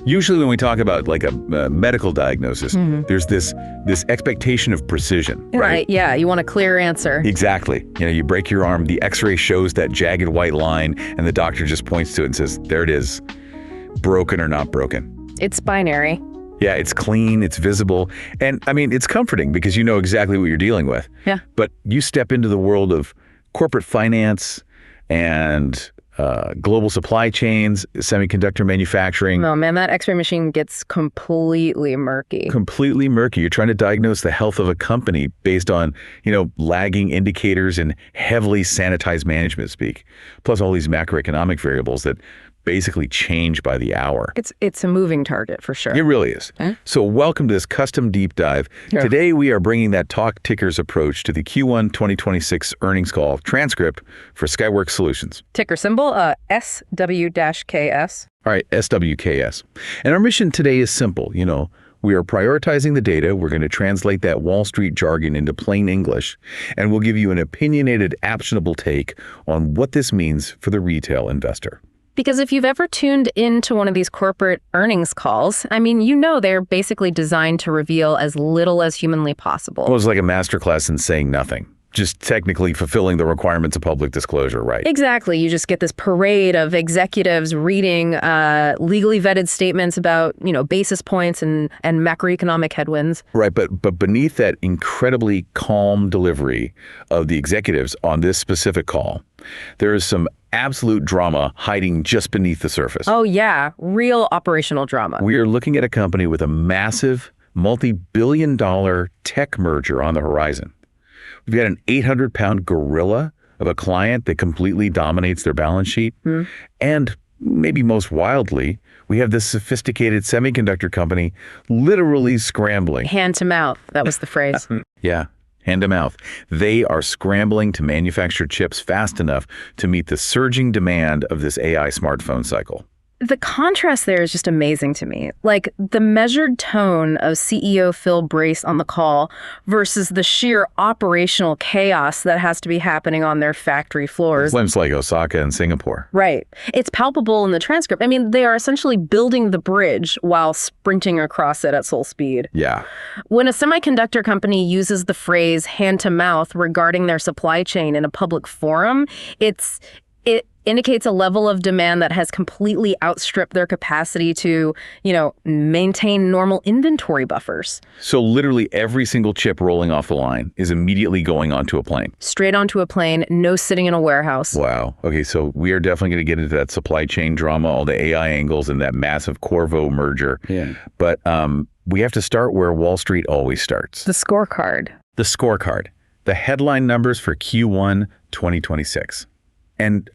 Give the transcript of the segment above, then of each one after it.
Usually when we talk about like a medical diagnosis, there's this expectation of precision, right? Yeah, you want a clear answer. Exactly. You break your arm, the x-ray shows that jagged white line, and the doctor just points to it and says, there it is, broken or not broken. It's binary. Yeah, it's clean, it's visible, and I mean, it's comforting because you know exactly what you're dealing with. Yeah. But you step into the world of corporate finance and global supply chains, semiconductor manufacturing. Oh man, that x-ray machine gets completely murky. Completely murky. You're trying to diagnose the health of a company based on, lagging indicators and heavily sanitized management speak, plus all these macroeconomic variables that basically change by the hour. It's a moving target for sure. It really is. So welcome to this custom deep dive. Yeah. Today we are bringing that talk tickers approach to the Q1 2026 earnings call transcript for Skyworks Solutions. Ticker symbol SW-KS. All right, SWKS. And our mission today is simple. We are prioritizing the data. We're going to translate that Wall Street jargon into plain English, and we'll give you an opinionated, actionable take on what this means for the retail investor. Because if you've ever tuned into one of these corporate earnings calls, they're basically designed to reveal as little as humanly possible. Well, it's like a masterclass in saying nothing, just technically fulfilling the requirements of public disclosure, right? Exactly. You just get this parade of executives reading legally vetted statements about, basis points and macroeconomic headwinds. Right, but beneath that incredibly calm delivery of the executives on this specific call, there is some absolute drama hiding just beneath the surface. Oh yeah, real operational drama. We are looking at a company with a massive multi-billion-dollar tech merger on the horizon. We've got an 800-pound gorilla of a client that completely dominates their balance sheet. And maybe most wildly, we have this sophisticated semiconductor company literally scrambling. Hand to mouth, that was the phrase. Yeah. Hand to mouth. They are scrambling to manufacture chips fast enough to meet the surging demand of this AI smartphone cycle. The contrast there is just amazing to me. Like the measured tone of CEO Phil Brace on the call versus the sheer operational chaos that has to be happening on their factory floors. It's like Osaka and Singapore. Right. It's palpable in the transcript. They are essentially building the bridge while sprinting across it at full speed. Yeah. When a semiconductor company uses the phrase hand to mouth regarding their supply chain in a public forum, it indicates a level of demand that has completely outstripped their capacity to, maintain normal inventory buffers. So literally every single chip rolling off the line is immediately going onto a plane. Straight onto a plane, no sitting in a warehouse. Wow. Okay, so we are definitely going to get into that supply chain drama, all the AI angles, and that massive Corvo merger. Yeah. But we have to start where Wall Street always starts. The scorecard. The scorecard. The headline numbers for Q1 2026. And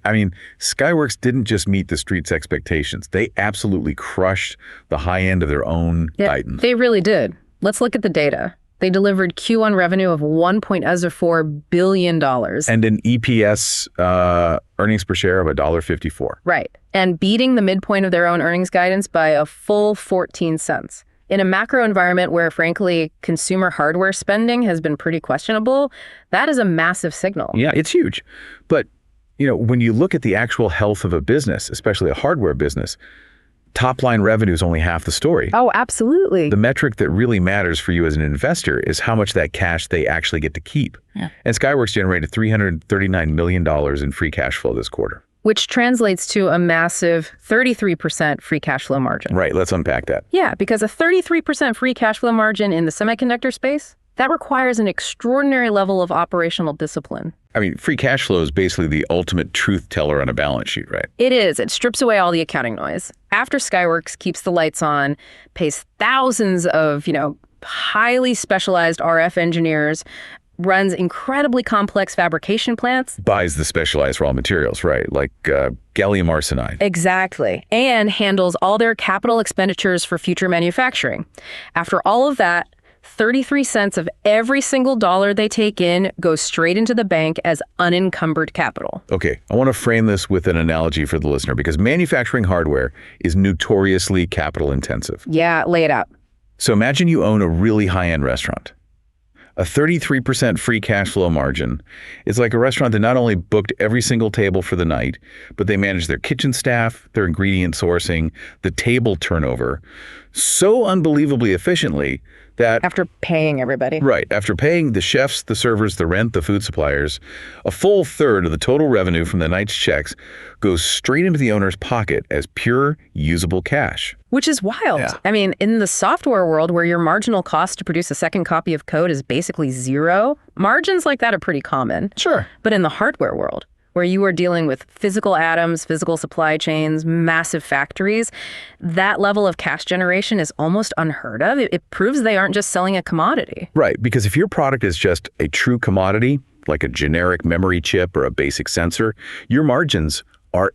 Skyworks didn't just meet the street's expectations. They absolutely crushed the high end of their own guidance. They really did. Let's look at the data. They delivered Q1 revenue of $1.04 billion. And an EPS, earnings per share of $1.54. Right. And beating the midpoint of their own earnings guidance by a full 14 cents. In a macro environment where, frankly, consumer hardware spending has been pretty questionable, that is a massive signal. Yeah, it's huge. But when you look at the actual health of a business, especially a hardware business, top-line revenue is only half the story. Oh, absolutely. The metric that really matters for you as an investor is how much that cash they actually get to keep. Yeah. And Skyworks generated $339 million in free cash flow this quarter. Which translates to a massive 33% free cash flow margin. Right, let's unpack that. Yeah, because a 33% free cash flow margin in the semiconductor space, that requires an extraordinary level of operational discipline. Free cash flow is basically the ultimate truth teller on a balance sheet, right? It is. It strips away all the accounting noise. After Skyworks keeps the lights on, pays thousands of, highly specialized RF engineers, runs incredibly complex fabrication plants. Buys the specialized raw materials, right? Like gallium arsenide. Exactly. And handles all their capital expenditures for future manufacturing. After all of that, 33 cents of every single dollar they take in goes straight into the bank as unencumbered capital. Okay, I want to frame this with an analogy for the listener because manufacturing hardware is notoriously capital intensive. Yeah, lay it out. So imagine you own a really high-end restaurant. A 33% free cash flow margin is like a restaurant that not only booked every single table for the night, but they managed their kitchen staff, their ingredient sourcing, the table turnover so unbelievably efficiently that After paying everybody. right, after paying the chefs, the servers, the rent, the food suppliers, a full third of the total revenue from the night's checks goes straight into the owner's pocket as pure usable cash. Which is wild. Yeah. I mean, in the software world where your marginal cost to produce a second copy of code is basically zero, margins like that are pretty common. Sure. But in the hardware world, where you are dealing with physical atoms, physical supply chains, massive factories, that level of cash generation is almost unheard of. It proves they aren't just selling a commodity. Right, because if your product is just a true commodity, like a generic memory chip or a basic sensor, your margins are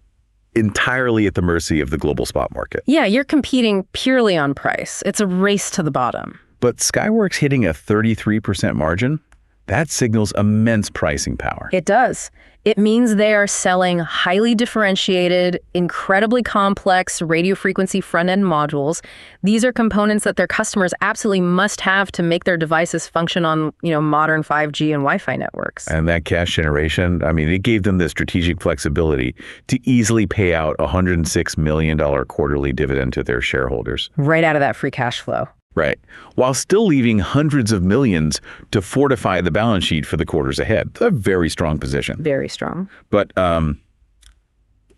entirely at the mercy of the global spot market. Yeah, you're competing purely on price. It's a race to the bottom. But Skyworks hitting a 33% margin, that signals immense pricing power. It does. It means they are selling highly differentiated, incredibly complex radio frequency front-end modules. These are components that their customers absolutely must have to make their devices function on, modern 5G and Wi-Fi networks. And that cash generation, I mean, it gave them the strategic flexibility to easily pay out a $106 million quarterly dividend to their shareholders. Right out of that free cash flow. Right. While still leaving hundreds of millions to fortify the balance sheet for the quarters ahead. It's a very strong position. Very strong. But a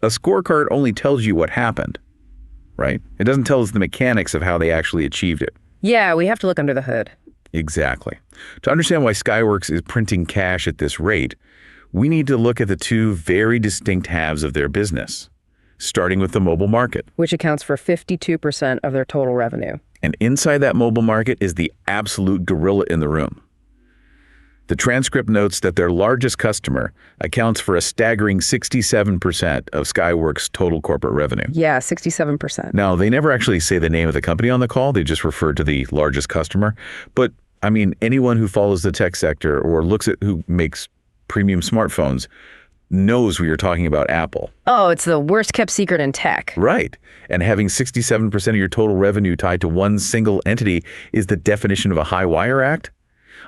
scorecard only tells you what happened, right? It doesn't tell us the mechanics of how they actually achieved it. Yeah, we have to look under the hood. Exactly. To understand why Skyworks is printing cash at this rate, we need to look at the two very distinct halves of their business, starting with the mobile market. Which accounts for 52% of their total revenue. And inside that mobile market is the absolute gorilla in the room. The transcript notes that their largest customer accounts for a staggering 67% of Skyworks' total corporate revenue. Yeah, 67%. Now, they never actually say the name of the company on the call. They just refer to the largest customer. But, I mean, anyone who follows the tech sector or looks at who makes premium smartphones knows we are talking about Apple. Oh, it's the worst kept secret in tech. Right. And having 67% of your total revenue tied to one single entity is the definition of a high wire act.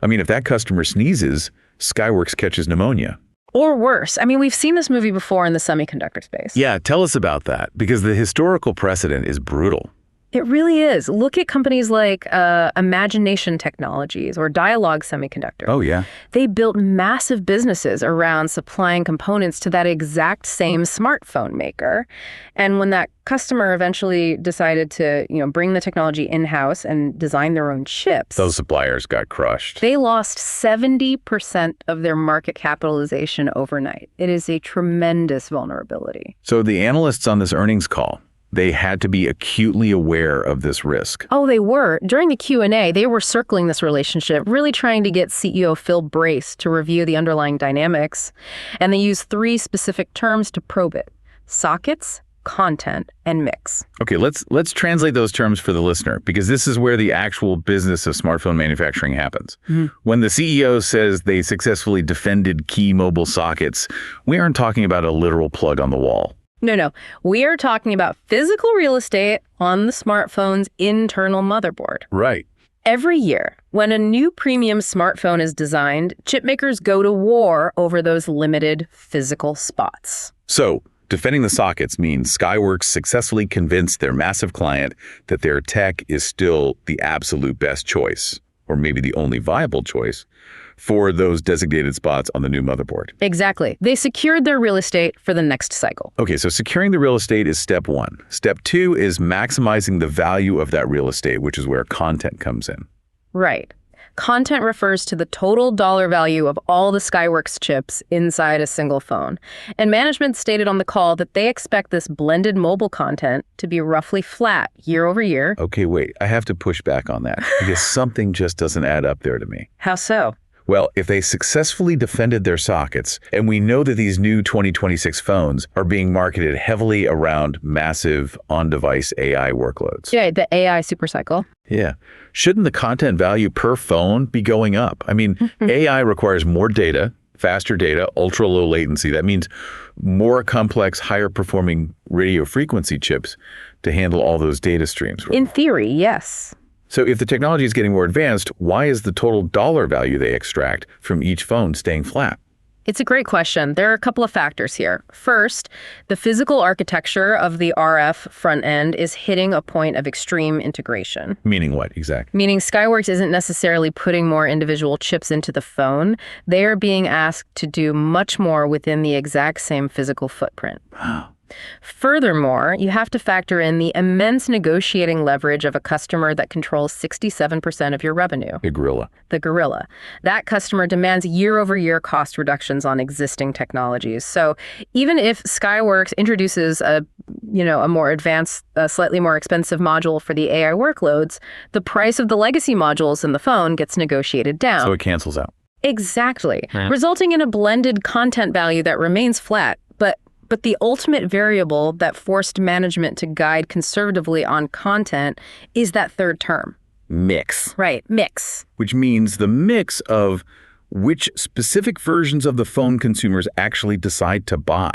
I mean, if that customer sneezes, Skyworks catches pneumonia. Or worse. I mean, we've seen this movie before in the semiconductor space. Yeah, tell us about that, because the historical precedent is brutal. It really is. Look at companies like Imagination Technologies or Dialog Semiconductor. Oh, yeah. They built massive businesses around supplying components to that exact same smartphone maker. And when that customer eventually decided to, bring the technology in-house and design their own chips, Those suppliers got crushed. they lost 70% of their market capitalization overnight. It is a tremendous vulnerability. So the analysts on this earnings call, they had to be acutely aware of this risk. Oh, they were. During the Q&A, they were circling this relationship, really trying to get CEO Phil Brace to review the underlying dynamics. And they used 3 specific terms to probe it: sockets, content, and mix. Okay, let's translate those terms for the listener, because this is where the actual business of smartphone manufacturing happens. When the CEO says they successfully defended key mobile sockets, we aren't talking about a literal plug on the wall. No. We are talking about physical real estate on the smartphone's internal motherboard. Right. Every year, when a new premium smartphone is designed, chip makers go to war over those limited physical spots. So, defending the sockets means Skyworks successfully convinced their massive client that their tech is still the absolute best choice, or maybe the only viable choice, for those designated spots on the new motherboard. Exactly. They secured their real estate for the next cycle. Okay, so securing the real estate is step 1. Step 2 is maximizing the value of that real estate, which is where content comes in. Right. Content refers to the total dollar value of all the Skyworks chips inside a single phone. And management stated on the call that they expect this blended mobile content to be roughly flat year over year. Okay, wait, I have to push back on that because something just doesn't add up there to me. How so? Well, if they successfully defended their sockets, and we know that these new 2026 phones are being marketed heavily around massive on-device AI workloads. Yeah, the AI supercycle. Yeah. Shouldn't the content value per phone be going up? I mean, AI requires more data, faster data, ultra low latency. That means more complex, higher performing radio frequency chips to handle all those data streams. In theory, yes. So if the technology is getting more advanced, why is the total dollar value they extract from each phone staying flat? It's a great question. There are a couple of factors here. First, the physical architecture of the RF front end is hitting a point of extreme integration. Meaning what, exactly? Meaning Skyworks isn't necessarily putting more individual chips into the phone. They are being asked to do much more within the exact same physical footprint. Wow. Furthermore, you have to factor in the immense negotiating leverage of a customer that controls 67% of your revenue. The gorilla. The gorilla. That customer demands year-over-year cost reductions on existing technologies. So even if Skyworks introduces a more advanced, slightly more expensive module for the AI workloads, the price of the legacy modules in the phone gets negotiated down. So it cancels out. Exactly. Right. Resulting in a blended content value that remains flat, but the ultimate variable that forced management to guide conservatively on content is that third term. Mix. Right, mix. Which means the mix of which specific versions of the phone consumers actually decide to buy.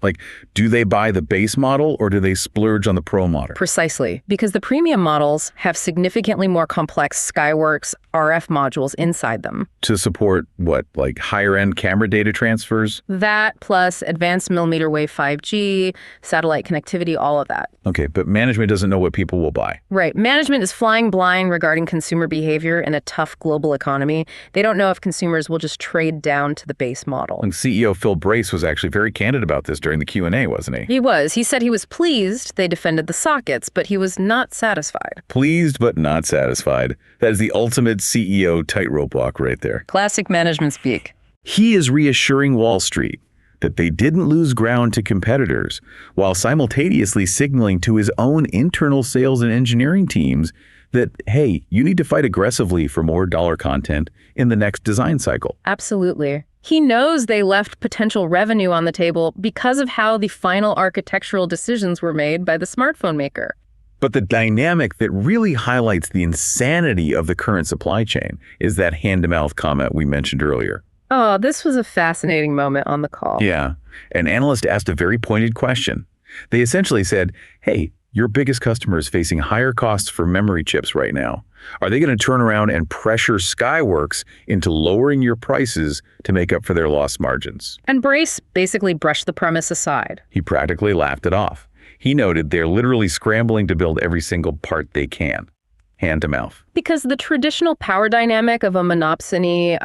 Like, do they buy the base model or do they splurge on the Pro model? Precisely, because the premium models have significantly more complex Skyworks RF modules inside them. To support what, like higher-end camera data transfers? That plus advanced millimeter wave 5G, satellite connectivity, all of that. Okay, but management doesn't know what people will buy. Right. Management is flying blind regarding consumer behavior in a tough global economy. They don't know if consumers will just trade down to the base model. And CEO Phil Brace was actually very candid about this during the Q&A, wasn't he? He was. He said he was pleased they defended the sockets, but he was not satisfied. Pleased but not satisfied. That is the ultimate CEO tightrope walk right there. Classic management speak. He is reassuring Wall Street that they didn't lose ground to competitors, while simultaneously signaling to his own internal sales and engineering teams that, hey, you need to fight aggressively for more dollar content in the next design cycle. Absolutely. He knows they left potential revenue on the table because of how the final architectural decisions were made by the smartphone maker. But the dynamic that really highlights the insanity of the current supply chain is that hand-to-mouth comment we mentioned earlier. Oh, this was a fascinating moment on the call. Yeah. An analyst asked a very pointed question. They essentially said, hey, your biggest customer is facing higher costs for memory chips right now. Are they going to turn around and pressure Skyworks into lowering your prices to make up for their lost margins? And Brace basically brushed the premise aside. He practically laughed it off. He noted they're literally scrambling to build every single part they can, hand to mouth. Because the traditional power dynamic of a monopsony,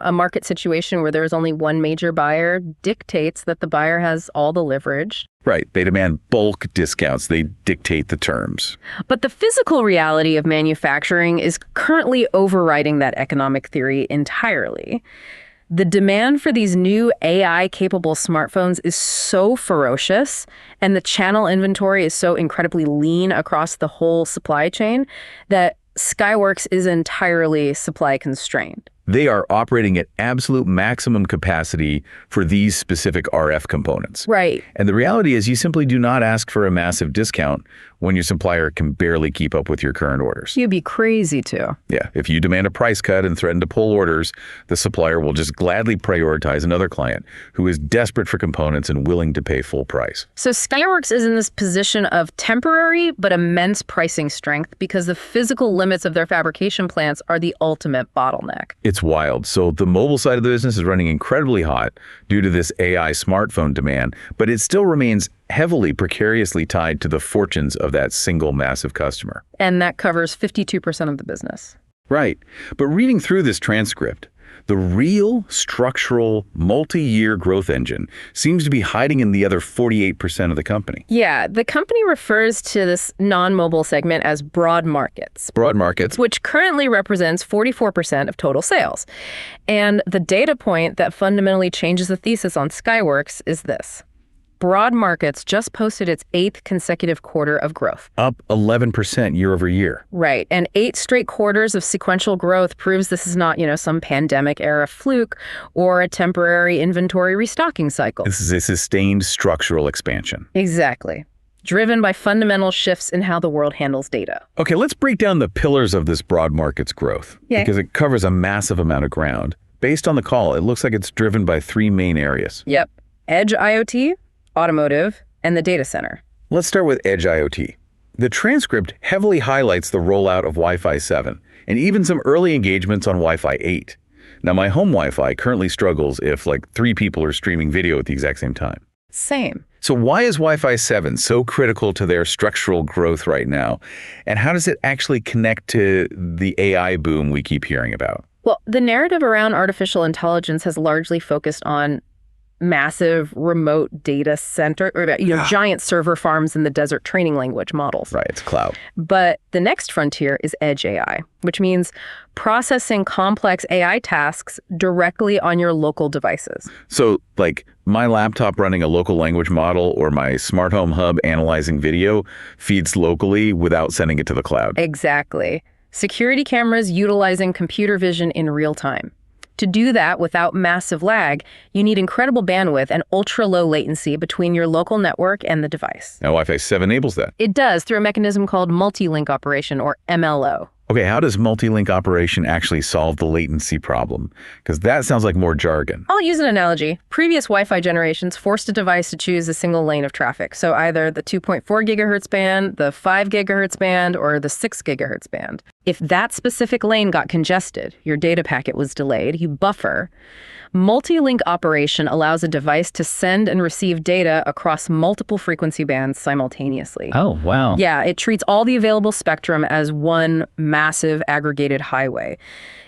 a market situation where there's only one major buyer dictates that the buyer has all the leverage. Right. They demand bulk discounts. They dictate the terms. But the physical reality of manufacturing is currently overriding that economic theory entirely. The demand for these new AI-capable smartphones is so ferocious, and the channel inventory is so incredibly lean across the whole supply chain that Skyworks is entirely supply constrained. They are operating at absolute maximum capacity for these specific RF components. Right. And the reality is you simply do not ask for a massive discount when your supplier can barely keep up with your current orders. You'd be crazy to. Yeah. If you demand a price cut and threaten to pull orders, the supplier will just gladly prioritize another client who is desperate for components and willing to pay full price. So Skyworks is in this position of temporary but immense pricing strength because the physical limits of their fabrication plants are the ultimate bottleneck. It's wild. So the mobile side of the business is running incredibly hot due to this AI smartphone demand, but it still remains heavily precariously tied to the fortunes of that single massive customer. And that covers 52% of the business. Right. But reading through this transcript, the real structural multi-year growth engine seems to be hiding in the other 48% of the company. Yeah, the company refers to this non-mobile segment as broad markets. Broad markets. Which currently represents 44% of total sales. And the data point that fundamentally changes the thesis on Skyworks is this. Broad markets just posted its 8th consecutive quarter of growth. Up 11% year over year. Right. And 8 straight quarters of sequential growth proves this is not, some pandemic era fluke or a temporary inventory restocking cycle. This is a sustained structural expansion. Exactly. Driven by fundamental shifts in how the world handles data. Okay, let's break down the pillars of this broad markets growth. Yeah. Because it covers a massive amount of ground. Based on the call, it looks like it's driven by 3 main areas. Yep. Edge IoT, automotive, and the data center. Let's start with Edge IoT. The transcript heavily highlights the rollout of Wi-Fi 7 and even some early engagements on Wi-Fi 8. Now, my home Wi-Fi currently struggles if like 3 people are streaming video at the exact same time. Same. So why is Wi-Fi 7 so critical to their structural growth right now? And how does it actually connect to the AI boom we keep hearing about? Well, the narrative around artificial intelligence has largely focused on massive remote data center, or giant server farms in the desert training language models. Right, it's cloud. But the next frontier is edge AI, which means processing complex AI tasks directly on your local devices. So, like my laptop running a local language model or my smart home hub analyzing video feeds locally without sending it to the cloud. Exactly. Security cameras utilizing computer vision in real time. To do that without massive lag, you need incredible bandwidth and ultra-low latency between your local network and the device. Now, Wi-Fi 7 enables that. It does through a mechanism called multi-link operation, or MLO. Okay, how does multi-link operation actually solve the latency problem? Because that sounds like more jargon. I'll use an analogy. Previous Wi-Fi generations forced a device to choose a single lane of traffic. So either the 2.4 gigahertz band, the 5 gigahertz band, or the 6 gigahertz band. If that specific lane got congested, your data packet was delayed, you buffer. Multi-link operation allows a device to send and receive data across multiple frequency bands simultaneously. Oh, wow. Yeah, it treats all the available spectrum as one massive aggregated highway.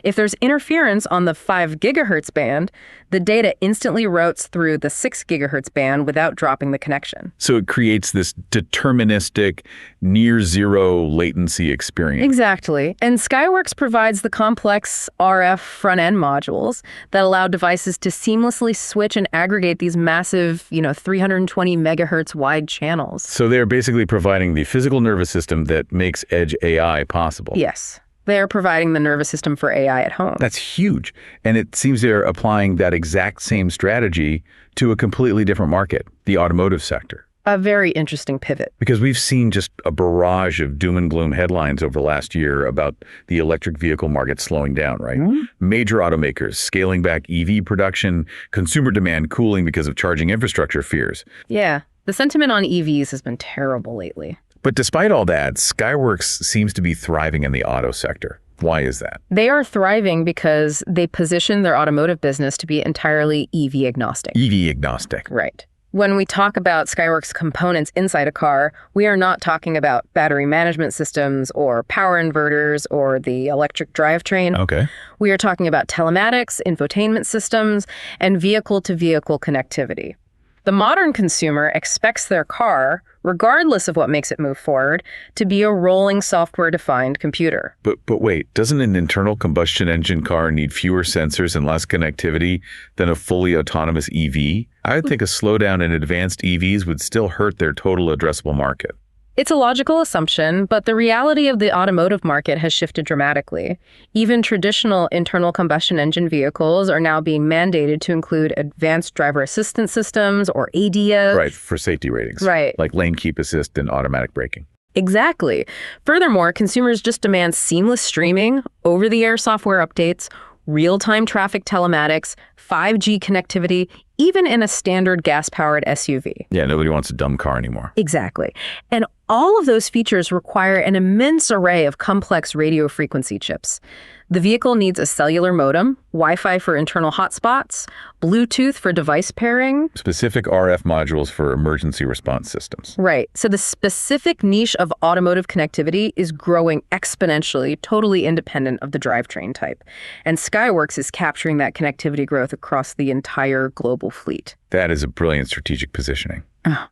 If there's interference on the 5 gigahertz band, the data instantly routes through the 6 gigahertz band without dropping the connection. So it creates this deterministic, near-zero latency experience. Exactly. And Skyworks provides the complex RF front-end modules that allow devices to seamlessly switch and aggregate these massive, 320 megahertz wide channels. So they're basically providing the physical nervous system that makes edge AI possible. Yes. They're providing the nervous system for AI at home. That's huge. And it seems they're applying that exact same strategy to a completely different market, the automotive sector. A very interesting pivot. Because we've seen just a barrage of doom and gloom headlines over the last year about the electric vehicle market slowing down, right? Mm-hmm. Major automakers scaling back EV production, consumer demand cooling because of charging infrastructure fears. Yeah, the sentiment on EVs has been terrible lately. But despite all that, Skyworks seems to be thriving in the auto sector. Why is that? They are thriving because they position their automotive business to be entirely EV agnostic. EV agnostic. Right. When we talk about Skyworks components inside a car, we are not talking about battery management systems or power inverters or the electric drivetrain. Okay. We are talking about telematics, infotainment systems, and vehicle-to-vehicle connectivity. The modern consumer expects their car, regardless of what makes it move forward, to be a rolling software-defined computer. But wait, doesn't an internal combustion engine car need fewer sensors and less connectivity than a fully autonomous EV? I would think a slowdown in advanced EVs would still hurt their total addressable market. It's a logical assumption, but the reality of the automotive market has shifted dramatically. Even traditional internal combustion engine vehicles are now being mandated to include advanced driver assistance systems, or ADAS. Right, for safety ratings. Right. Like lane keep assist and automatic braking. Exactly. Furthermore, consumers just demand seamless streaming, over-the-air software updates, real-time traffic telematics, 5G connectivity, even in a standard gas-powered SUV. Yeah, nobody wants a dumb car anymore. Exactly. And all of those features require an immense array of complex radio frequency chips. The vehicle needs a cellular modem, Wi-Fi for internal hotspots, Bluetooth for device pairing. Specific RF modules for emergency response systems. Right. So the specific niche of automotive connectivity is growing exponentially, totally independent of the drivetrain type. And Skyworks is capturing that connectivity growth across the entire global fleet. That is a brilliant strategic positioning.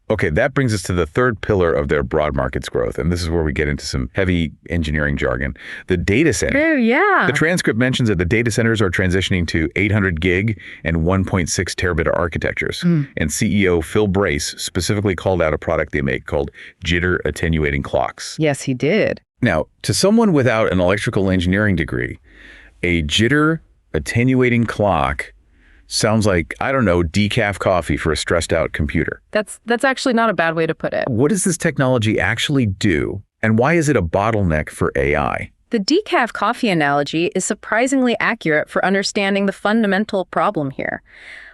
Okay, that brings us to the third pillar of their broad markets growth, and this is where we get into some heavy engineering jargon. The data center. Oh, yeah. The transcript mentions that the data centers are transitioning to 800 gig and 1.6 terabit architectures. And CEO Phil Brace specifically called out a product they make called jitter attenuating clocks. Yes, he did. Now, to someone without an electrical engineering degree, a jitter attenuating clock sounds like, I don't know, decaf coffee for a stressed out computer. That's actually not a bad way to put it. What does this technology actually do, and why is it a bottleneck for AI? The decaf coffee analogy is surprisingly accurate for understanding the fundamental problem here.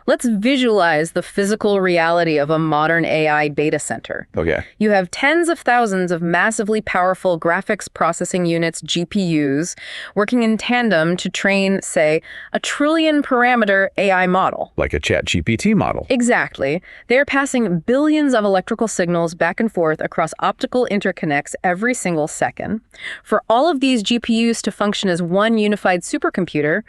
Let's visualize the physical reality of a modern AI data center. Okay. You have tens of thousands of massively powerful graphics processing units, GPUs, working in tandem to train, say, a trillion parameter AI model. Like a ChatGPT model. Exactly. They're passing billions of electrical signals back and forth across optical interconnects every single second. For all of these GPUs to function as one unified supercomputer,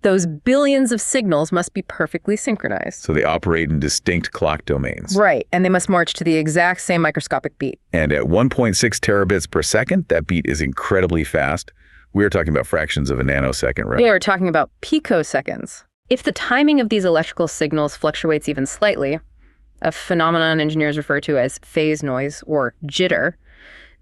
those billions of signals must be perfectly synchronized. So they operate in distinct clock domains. Right, and they must march to the exact same microscopic beat. And at 1.6 terabits per second, that beat is incredibly fast. We're talking about fractions of a nanosecond, right? We are talking about picoseconds. If the timing of these electrical signals fluctuates even slightly, a phenomenon engineers refer to as phase noise or jitter,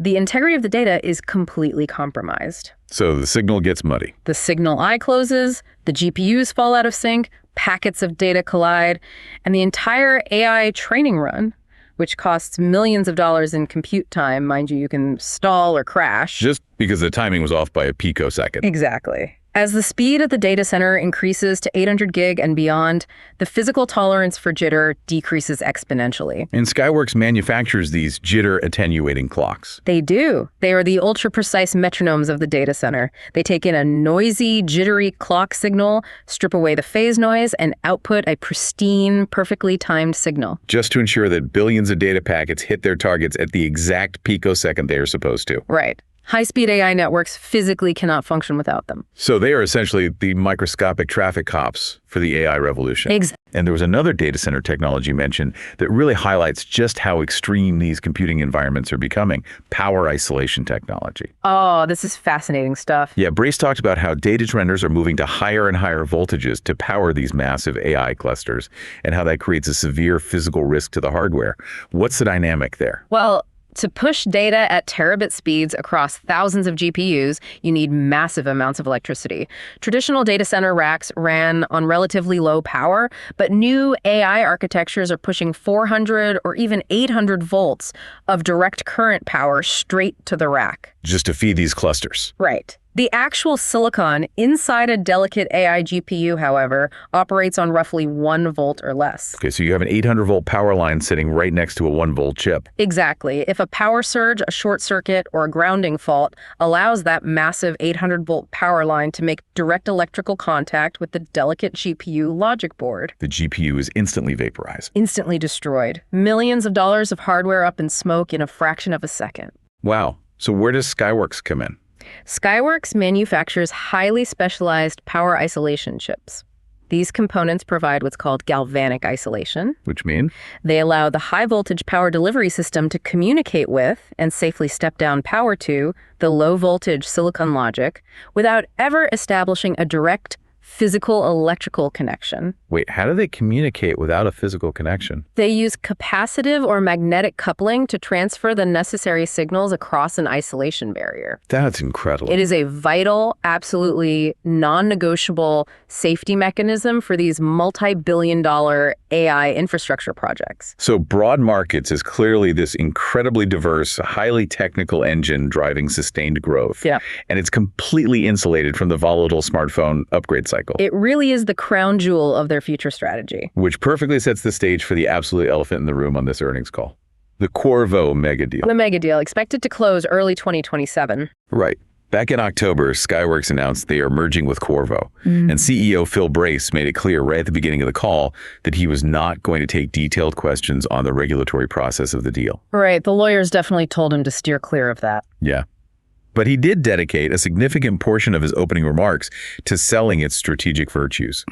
the integrity of the data is completely compromised. So the signal gets muddy. The signal eye closes, the GPUs fall out of sync, packets of data collide, and the entire AI training run, which costs millions of dollars in compute time, mind you can stall or crash. Just because the timing was off by a picosecond. Exactly. As the speed at the data center increases to 800 gig and beyond, the physical tolerance for jitter decreases exponentially. And Skyworks manufactures these jitter attenuating clocks. They do. They are the ultra-precise metronomes of the data center. They take in a noisy, jittery clock signal, strip away the phase noise, and output a pristine, perfectly timed signal. Just to ensure that billions of data packets hit their targets at the exact picosecond they are supposed to. Right. High-speed AI networks physically cannot function without them. So they are essentially the microscopic traffic cops for the AI revolution. Exactly. And there was another data center technology mentioned that really highlights just how extreme these computing environments are becoming: power isolation technology. Oh, this is fascinating stuff. Yeah, Brace talked about how data trenders are moving to higher and higher voltages to power these massive AI clusters, and how that creates a severe physical risk to the hardware. What's the dynamic there? Well, to push data at terabit speeds across thousands of GPUs, you need massive amounts of electricity. Traditional data center racks ran on relatively low power, but new AI architectures are pushing 400 or even 800 volts of direct current power straight to the rack. Just to feed these clusters. Right. The actual silicon inside a delicate AI GPU, however, operates on roughly 1 volt or less. Okay, so you have an 800 volt power line sitting right next to a 1 volt chip. Exactly. If a power surge, a short circuit, or a grounding fault allows that massive 800 volt power line to make direct electrical contact with the delicate GPU logic board, The GPU is instantly vaporized. instantly destroyed. Millions of dollars of hardware up in smoke in a fraction of a second. Wow. So where does Skyworks come in? Skyworks manufactures highly specialized power isolation chips. These components provide what's called galvanic isolation. Which mean? They allow the high-voltage power delivery system to communicate with and safely step down power to the low-voltage silicon logic without ever establishing a direct physical electrical connection. Wait, how do they communicate without a physical connection? They use capacitive or magnetic coupling to transfer the necessary signals across an isolation barrier. That's incredible. It is a vital, absolutely non-negotiable safety mechanism for these multi-billion-dollar AI infrastructure projects. So broad markets is clearly this incredibly diverse, highly technical engine driving sustained growth. Yeah. And it's completely insulated from the volatile smartphone upgrade cycle. It really is the crown jewel of their future strategy. Which perfectly sets the stage for the absolute elephant in the room on this earnings call. The Corvo mega deal. The mega deal, expected to close early 2027. Right. Back in October, Skyworks announced they are merging with Corvo. And CEO Phil Brace made it clear right at the beginning of the call that he was not going to take detailed questions on the regulatory process of the deal. Right, the lawyers definitely told him to steer clear of that. Yeah. But he did dedicate a significant portion of his opening remarks to selling its strategic virtues.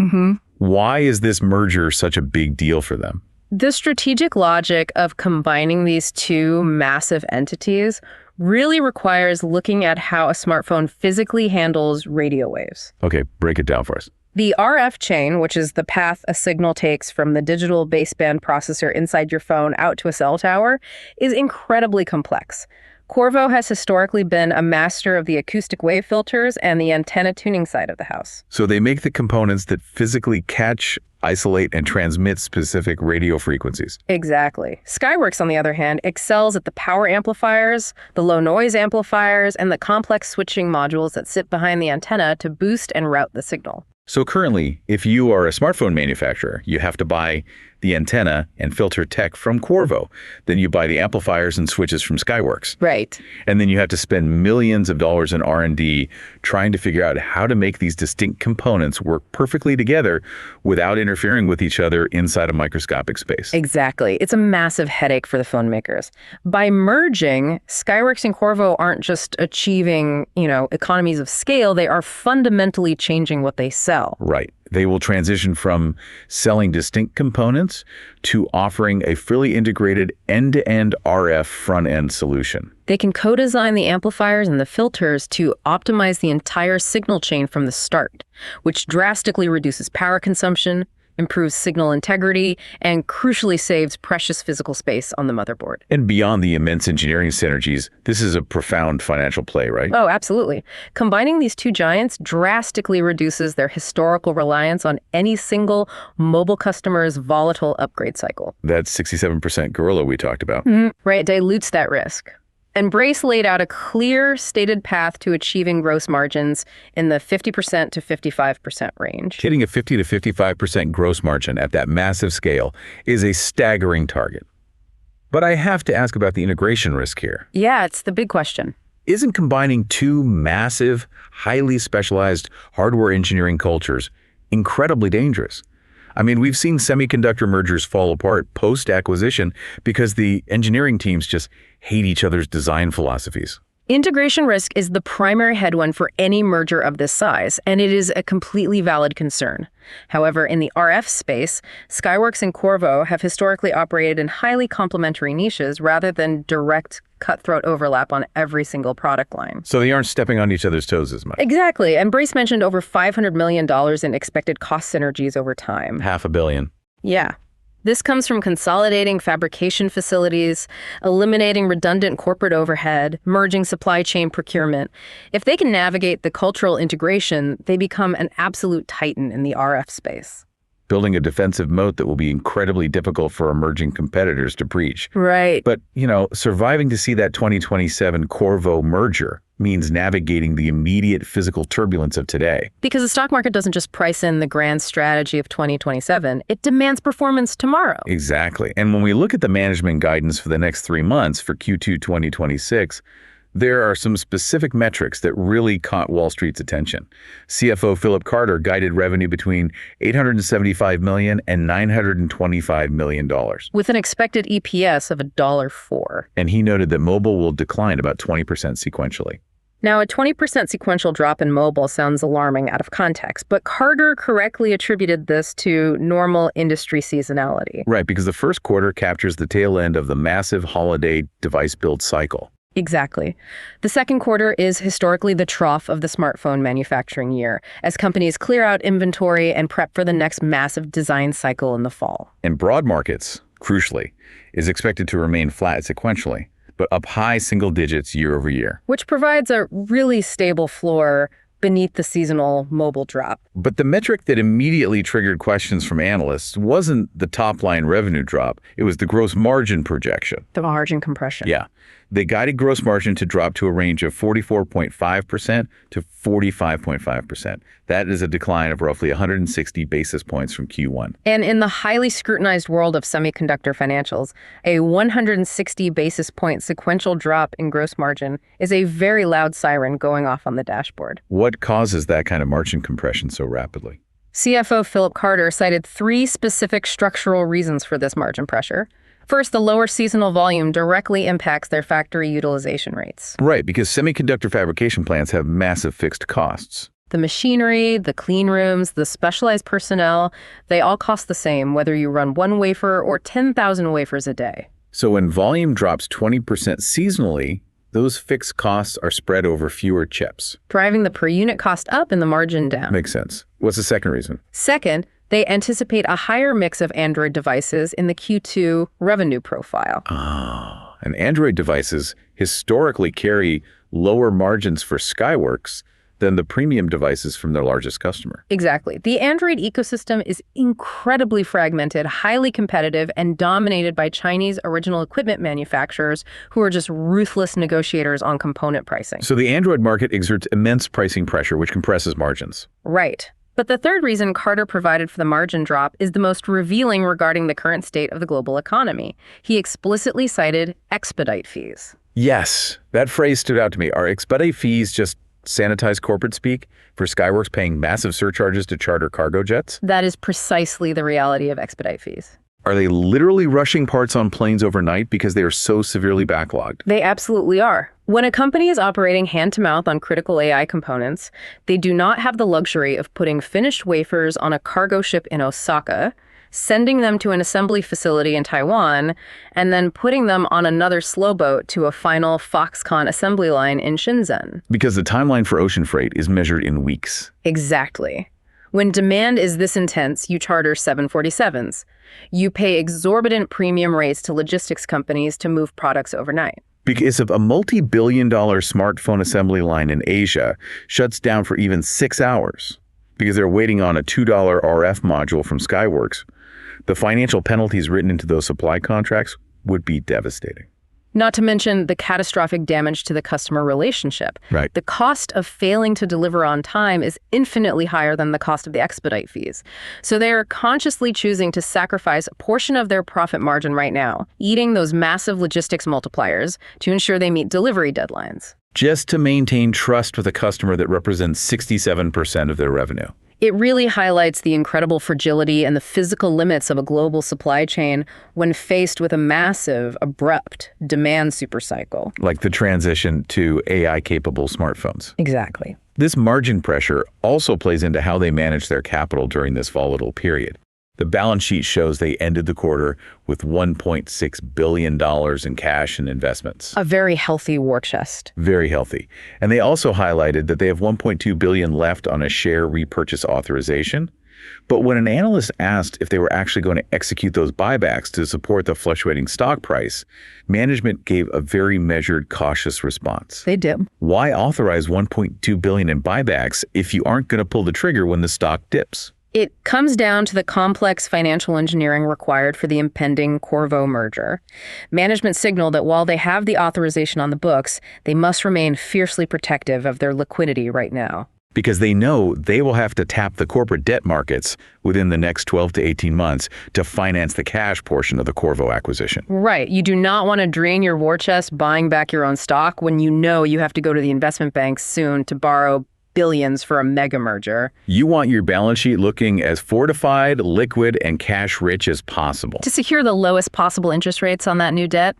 Why is this merger such a big deal for them? The strategic logic of combining these two massive entities really requires looking at how a smartphone physically handles radio waves. Okay, break it down for us. The RF chain, which is the path a signal takes from the digital baseband processor inside your phone out to a cell tower, is incredibly complex. Corvo has historically been a master of the acoustic wave filters and the antenna tuning side of the house. So they make the components that physically catch, isolate, and transmit specific radio frequencies. Exactly. Skyworks, on the other hand, excels at the power amplifiers, the low noise amplifiers, and the complex switching modules that sit behind the antenna to boost and route the signal. So currently, if you are a smartphone manufacturer, you have to buy the antenna and filter tech from Corvo. Then you buy the amplifiers and switches from Skyworks. Right. And then you have to spend millions of dollars in R&D trying to figure out how to make these distinct components work perfectly together without interfering with each other inside a microscopic space. Exactly. It's a massive headache for the phone makers. By merging, Skyworks and Corvo aren't just achieving, economies of scale, they are fundamentally changing what they sell. Right. They will transition from selling distinct components to offering a fully integrated end-to-end RF front-end solution. They can co-design the amplifiers and the filters to optimize the entire signal chain from the start, which drastically reduces power consumption, improves signal integrity, and crucially saves precious physical space on the motherboard. And beyond the immense engineering synergies, this is a profound financial play, right? Oh, absolutely. Combining these two giants drastically reduces their historical reliance on any single mobile customer's volatile upgrade cycle. That 67% gorilla we talked about. Right, it dilutes that risk. And Brace laid out a clear, stated path to achieving gross margins in the 50% to 55% range. Hitting a 50 to 55% gross margin at that massive scale is a staggering target. But I have to ask about the integration risk here. Yeah, it's the big question. Isn't combining two massive, highly specialized hardware engineering cultures incredibly dangerous? I mean, we've seen semiconductor mergers fall apart post-acquisition because the engineering teams just hate each other's design philosophies. Integration risk is the primary headwind for any merger of this size, and it is a completely valid concern. However, in the RF space, Skyworks and Corvo have historically operated in highly complementary niches rather than direct cutthroat overlap on every single product line. So they aren't stepping on each other's toes as much. Exactly. And Brace mentioned over $500 million in expected cost synergies over time. $500 million. Yeah. This comes from consolidating fabrication facilities, eliminating redundant corporate overhead, merging supply chain procurement. If they can navigate the cultural integration, they become an absolute titan in the RF space. Building a defensive moat that will be incredibly difficult for emerging competitors to breach. Right. But, surviving to see that 2027 Corvo merger means navigating the immediate physical turbulence of today. Because the stock market doesn't just price in the grand strategy of 2027, it demands performance tomorrow. Exactly. And when we look at the management guidance for the next 3 months for Q2 2026, there are some specific metrics that really caught Wall Street's attention. CFO Philip Carter guided revenue between $875 million and $925 million. With an expected EPS of $1.04. And he noted that mobile will decline about 20% sequentially. Now, a 20% sequential drop in mobile sounds alarming out of context, but Carter correctly attributed this to normal industry seasonality. Right, because the first quarter captures the tail end of the massive holiday device build cycle. Exactly. The second quarter is historically the trough of the smartphone manufacturing year, as companies clear out inventory and prep for the next massive design cycle in the fall. And broad markets, crucially, is expected to remain flat sequentially, but up high single digits year over year. Which provides a really stable floor beneath the seasonal mobile drop. But the metric that immediately triggered questions from analysts wasn't the top-line revenue drop. It was the gross margin projection. The margin compression. Yeah. They guided gross margin to drop to a range of 44.5% to 45.5%. That is a decline of roughly 160 basis points from Q1. And in the highly scrutinized world of semiconductor financials, a 160 basis point sequential drop in gross margin is a very loud siren going off on the dashboard. What causes that kind of margin compression so rapidly? CFO Philip Carter cited 3 specific structural reasons for this margin pressure. First, the lower seasonal volume directly impacts their factory utilization rates. Right, because semiconductor fabrication plants have massive fixed costs. The machinery, the clean rooms, the specialized personnel, they all cost the same whether you run 1 wafer or 10,000 wafers a day. So when volume drops 20% seasonally, those fixed costs are spread over fewer chips. Driving the per unit cost up and the margin down. Makes sense. What's the second reason? Second, they anticipate a higher mix of Android devices in the Q2 revenue profile. Oh, and Android devices historically carry lower margins for Skyworks than the premium devices from their largest customer. Exactly. The Android ecosystem is incredibly fragmented, highly competitive, and dominated by Chinese original equipment manufacturers who are just ruthless negotiators on component pricing. So the Android market exerts immense pricing pressure, which compresses margins. Right. But the third reason Carter provided for the margin drop is the most revealing regarding the current state of the global economy. He explicitly cited expedite fees. Yes, that phrase stood out to me. Are expedite fees just sanitized corporate speak for Skyworks paying massive surcharges to charter cargo jets? That is precisely the reality of expedite fees. Are they literally rushing parts on planes overnight because they are so severely backlogged? They absolutely are. When a company is operating hand-to-mouth on critical AI components, they do not have the luxury of putting finished wafers on a cargo ship in Osaka, sending them to an assembly facility in Taiwan, and then putting them on another slow boat to a final Foxconn assembly line in Shenzhen. Because the timeline for ocean freight is measured in weeks. Exactly. When demand is this intense, you charter 747s. You pay exorbitant premium rates to logistics companies to move products overnight. Because if a multi-billion-dollar smartphone assembly line in Asia shuts down for even 6 hours because they're waiting on a $2 RF module from Skyworks, the financial penalties written into those supply contracts would be devastating. Not to mention the catastrophic damage to the customer relationship. Right. The cost of failing to deliver on time is infinitely higher than the cost of the expedite fees. So they are consciously choosing to sacrifice a portion of their profit margin right now, eating those massive logistics multipliers to ensure they meet delivery deadlines. Just to maintain trust with a customer that represents 67% of their revenue. It really highlights the incredible fragility and the physical limits of a global supply chain when faced with a massive, abrupt demand supercycle. Like the transition to AI-capable smartphones. Exactly. This margin pressure also plays into how they manage their capital during this volatile period. The balance sheet shows they ended the quarter with $1.6 billion in cash and investments. A very healthy war chest. Very healthy. And they also highlighted that they have $1.2 billion left on a share repurchase authorization. But when an analyst asked if they were actually going to execute those buybacks to support the fluctuating stock price, management gave a very measured, cautious response. They did. Why authorize $1.2 billion in buybacks if you aren't going to pull the trigger when the stock dips? It comes down to the complex financial engineering required for the impending Corvo merger. Management signaled that while they have the authorization on the books, they must remain fiercely protective of their liquidity right now. Because they know they will have to tap the corporate debt markets within the next 12 to 18 months to finance the cash portion of the Corvo acquisition. Right. You do not want to drain your war chest buying back your own stock when you know you have to go to the investment banks soon to borrow billions for a mega merger. You want your balance sheet looking as fortified, liquid, and cash-rich as possible. To secure the lowest possible interest rates on that new debt,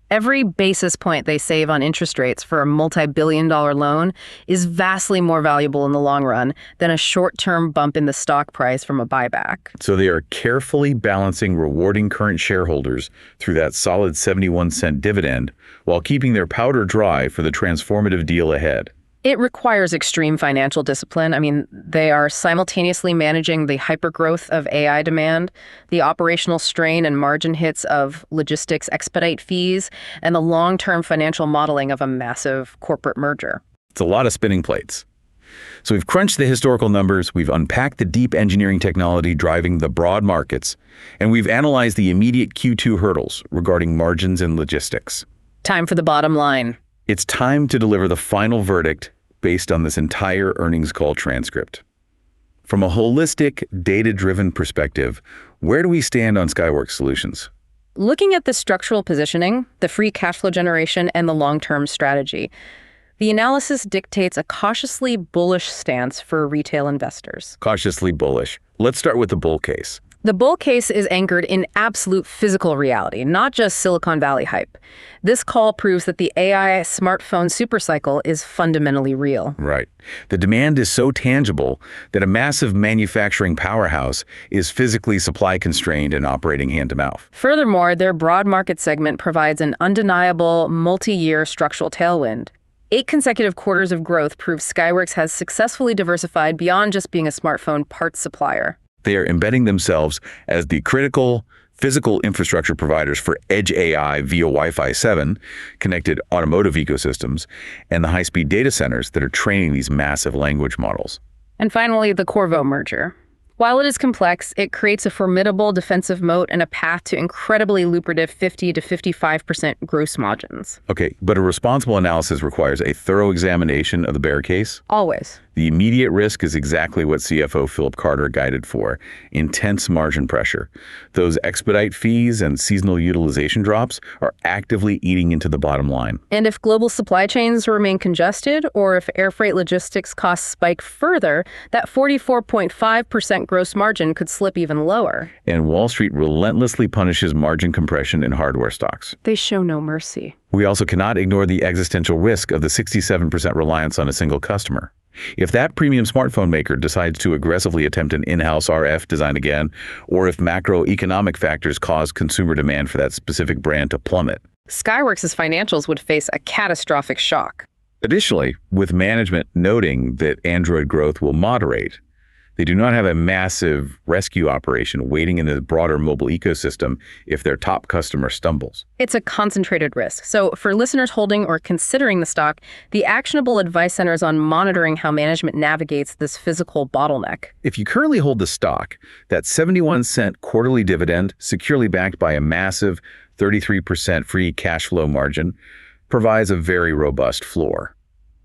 every basis point they save on interest rates for a multi-billion-dollar loan is vastly more valuable in the long run than a short-term bump in the stock price from a buyback. So they are carefully balancing rewarding current shareholders through that solid 71-cent dividend while keeping their powder dry for the transformative deal ahead. It requires extreme financial discipline. I mean, they are simultaneously managing the hypergrowth of AI demand, the operational strain and margin hits of logistics expedite fees, and the long-term financial modeling of a massive corporate merger. It's a lot of spinning plates. So we've crunched the historical numbers, we've unpacked the deep engineering technology driving the broad markets, and we've analyzed the immediate Q2 hurdles regarding margins and logistics. Time for the bottom line. It's time to deliver the final verdict based on this entire earnings call transcript. From a holistic, data-driven perspective, where do we stand on Skyworks Solutions? Looking at the structural positioning, the free cash flow generation, and the long-term strategy, the analysis dictates a cautiously bullish stance for retail investors. Cautiously bullish. Let's start with the bull case. The bull case is anchored in absolute physical reality, not just Silicon Valley hype. This call proves that the AI smartphone supercycle is fundamentally real. Right. The demand is so tangible that a massive manufacturing powerhouse is physically supply constrained and operating hand-to-mouth. Furthermore, their broad market segment provides an undeniable multi-year structural tailwind. 8 consecutive quarters of growth prove Skyworks has successfully diversified beyond just being a smartphone parts supplier. They are embedding themselves as the critical physical infrastructure providers for edge AI via Wi-Fi 7, connected automotive ecosystems, and the high-speed data centers that are training these massive language models. And finally, the Corvo merger. While it is complex, it creates a formidable defensive moat and a path to incredibly lucrative 50 to 55% gross margins. Okay, but a responsible analysis requires a thorough examination of the bear case. Always. The immediate risk is exactly what CFO Philip Carter guided for: intense margin pressure. Those expedite fees and seasonal utilization drops are actively eating into the bottom line. And if global supply chains remain congested, or if air freight logistics costs spike further, that 44.5% gross margin could slip even lower. And Wall Street relentlessly punishes margin compression in hardware stocks. They show no mercy. We also cannot ignore the existential risk of the 67% reliance on a single customer. If that premium smartphone maker decides to aggressively attempt an in-house RF design again, or if macroeconomic factors cause consumer demand for that specific brand to plummet, Skyworks' financials would face a catastrophic shock. Additionally, with management noting that Android growth will moderate, they do not have a massive rescue operation waiting in the broader mobile ecosystem if their top customer stumbles. It's a concentrated risk. So for listeners holding or considering the stock, the actionable advice centers on monitoring how management navigates this physical bottleneck. If you currently hold the stock, that 71-cent quarterly dividend, securely backed by a massive 33% free cash flow margin, provides a very robust floor.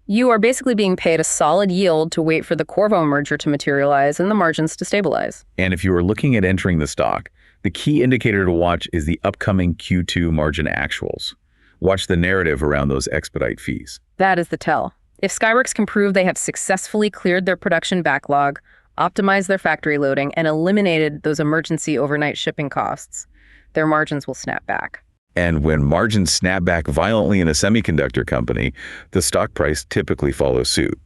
You are basically being paid a solid yield to wait for the Corvo merger to materialize and the margins to stabilize. And if you are looking at entering the stock, the key indicator to watch is the upcoming Q2 margin actuals. Watch the narrative around those expedite fees. That is the tell. If Skyworks can prove they have successfully cleared their production backlog, optimized their factory loading, and eliminated those emergency overnight shipping costs, their margins will snap back. And when margins snap back violently in a semiconductor company, the stock price typically follows suit.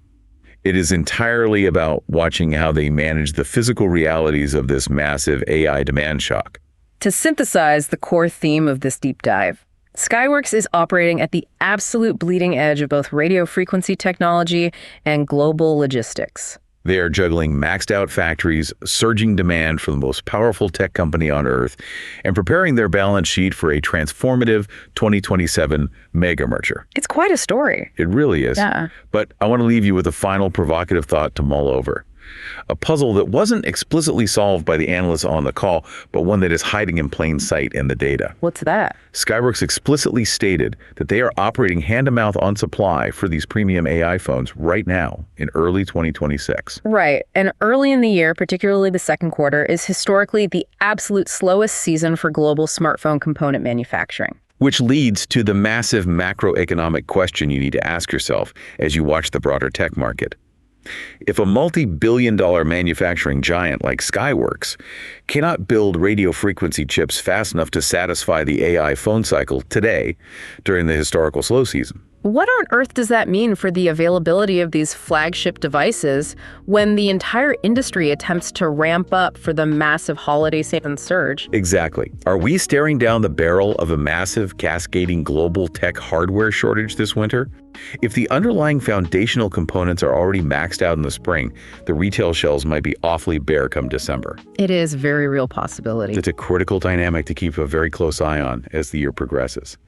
It is entirely about watching how they manage the physical realities of this massive AI demand shock. To synthesize the core theme of this deep dive, Skyworks is operating at the absolute bleeding edge of both radio frequency technology and global logistics. They are juggling maxed out factories, surging demand from the most powerful tech company on earth, and preparing their balance sheet for a transformative 2027 mega merger. It's quite a story. It really is. Yeah. But I want to leave you with a final provocative thought to mull over. A puzzle that wasn't explicitly solved by the analysts on the call, but one that is hiding in plain sight in the data. What's that? Skyworks explicitly stated that they are operating hand-to-mouth on supply for these premium AI phones right now in early 2026. Right. And early in the year, particularly the second quarter, is historically the absolute slowest season for global smartphone component manufacturing. Which leads to the massive macroeconomic question you need to ask yourself as you watch the broader tech market. If a multi-billion-dollar manufacturing giant like Skyworks cannot build radio frequency chips fast enough to satisfy the AI phone cycle today during the historical slow season, what on earth does that mean for the availability of these flagship devices when the entire industry attempts to ramp up for the massive holiday season surge? Exactly. Are we staring down the barrel of a massive cascading global tech hardware shortage this winter? If the underlying foundational components are already maxed out in the spring, the retail shelves might be awfully bare come December. It is a very real possibility. It's a critical dynamic to keep a very close eye on as the year progresses.